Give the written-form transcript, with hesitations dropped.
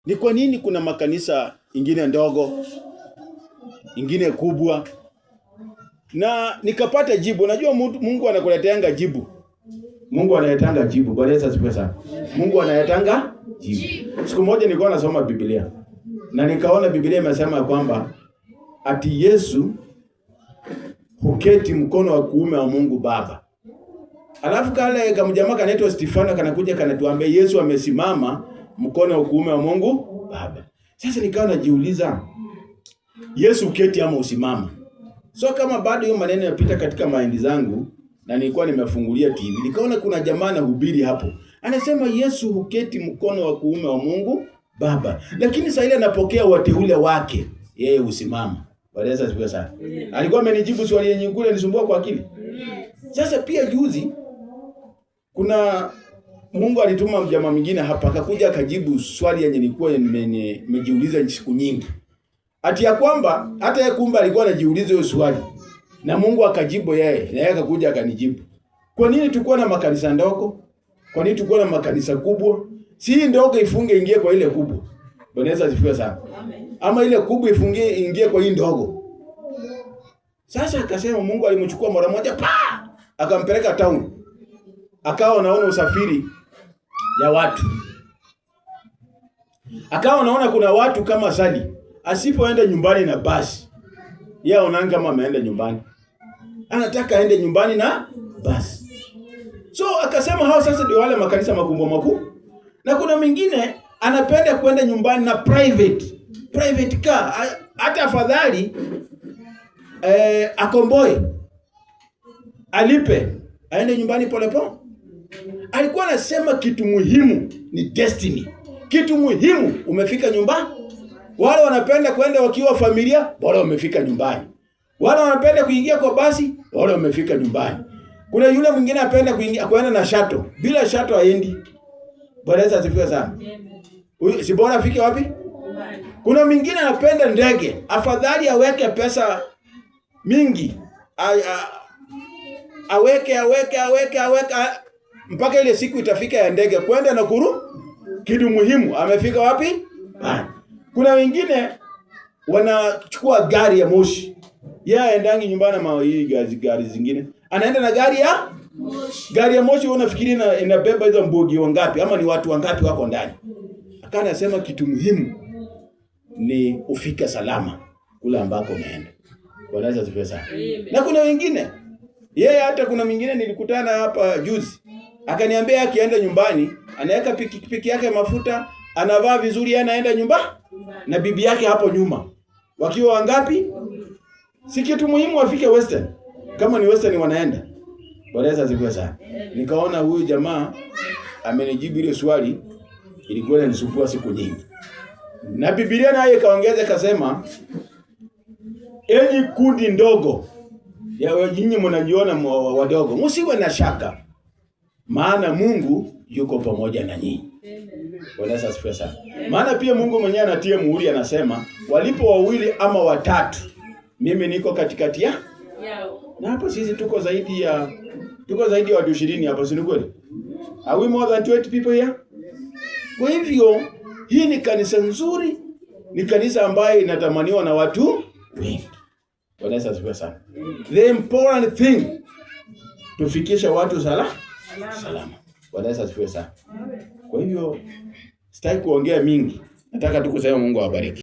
Ni kwa nini kuna makanisa ingine ndogo, ingine kubwa? Na nikapata jibu. Unajua Mungu anakuleteanga jibu. Mungu analetanga jibu. Bwana Yesu asifiwe sana. Mungu analetanga jibu. Siku moja nilikuwa nasoma Biblia. Na nikaona Biblia imesema kwamba ati Yesu huketi mkono wa kuume wa Mungu Baba. Alafu kale kama jamaa kanaitwa Stefano kanakuja kanatuambia Yesu amesimama mkono wa kuume wa Mungu Baba. Sasa nikawa najiuliza, Yesu uketi ama usimama? So kama bado hiyo maneno yapita katika maindi zangu na nilikuwa nimefungulia TV, nikaona kuna jamaa anahubiri hapo. Anasema Yesu huketi mkono wa kuume wa Mungu Baba. Lakini sasa ile anapokea wateule wake, yeye usimama. Bwana asifiwe sana. Alikuwa amenijibu swali yenye kule nisumbua kwa akili. Sasa pia juzi kuna Mungu alituma mjamaa mwingine hapa akakuja akajibu swali yenye nilikuwa nimejiuliza siku nyingi. Ati ya kwamba hata yeye kumbe alikuwa anajiuliza hiyo swali na Mungu akajibu yeye, na yeye akakuja akanijibu. Kwa nini tulikuwa na makanisa ndogo? Kwa nini tulikuwa na makanisa kubwa? Si hii ndogo ifunge ingie kwa ile kubwa. Bwana asifiwe sana. Amen. Ama ile kubwa ifungie ingie kwa hii ndogo. Sasa akasema Mungu alimchukua mara moja akampeleka town. Akawa anaona usafiri ya watu. Akawa anaona kuna watu kama Sali. Asipoenda nyumbani na basi, yeye anaona kama ameenda nyumbani. Anataka aende nyumbani na basi. So akasema hao sasa ndio wale makanisa makubwa makuu. Na kuna mwingine anapenda kwenda nyumbani na private car. Hata afadhali akomboe, alipe, aende nyumbani polepole. Alikuwa anasema kitu muhimu ni destiny. Kitu muhimu umefika nyumbani. Wale wanapenda kwenda wakiwa familia, bora wamefika nyumbani. Wale wanapenda kuingia kwa basi, bora wamefika nyumbani. Kuna yule mwingine anapenda kuingia kwenda na shuttle. Bila shuttle haendi. Bwana asifiwe sana. Si bora afike wapi? Kuna mwingine anapenda ndege. Afadhali aweke pesa mingi. Aweke mpaka ile siku itafika ya ndege kwenda na kuru. Kitu muhimu amefika wapi? Kuna wengine wanachukua gari ya moshi. Yeye aendangi nyumbani na hii gari zingine. Anaenda na gari ya moshi. Gari ya moshi unafikiri inabeba hizo mbogi wangapi ama ni watu wangapi wako ndani? Akana anasema kitu muhimu ni ufike salama kule ambako unaenda. Bwana asifiwe sana. Na kuna wengine hata kuna mwingine nilikutana hapa juzi. Akaniambia akienda nyumbani, anaweka pikipiki yake mafuta, anavaa vizuri, anaenda nyumbani na bibi yake hapo nyuma. Wakiwa wangapi? Si kitu muhimu wafike Western. Kama ni Western wanaenda. Bwana asifiwe sana. Nikaona huyu jamaa amenijibu ile swali ilikuwa inanisumbua siku nyingi. Na Biblia naye kaongeza kasema, enyi kundi ndogo ya nyinyi mnajiona wadogo, msiwe na shaka. Maana Mungu yuko pamoja na nyinyi. Bwana asifiwe sana. Maana pia Mungu mwenyewe anatia muhuri anasema, walipo wawili ama watatu, mimi niko katikati yao. Na hapo sisi tuko zaidi ya watu 20 hapo, si kweli? Are we more than 20 people here? Kwa hivyo hii ni kanisa nzuri, ni kanisa ambayo inatamaniwa na watu wengi. Bwana asifiwe sana. The important thing tufikisha watu salama. Bwana asifiwe sana. Kwa hivyo sitaki kuongea mingi. Nataka tu kusema Mungu awabariki.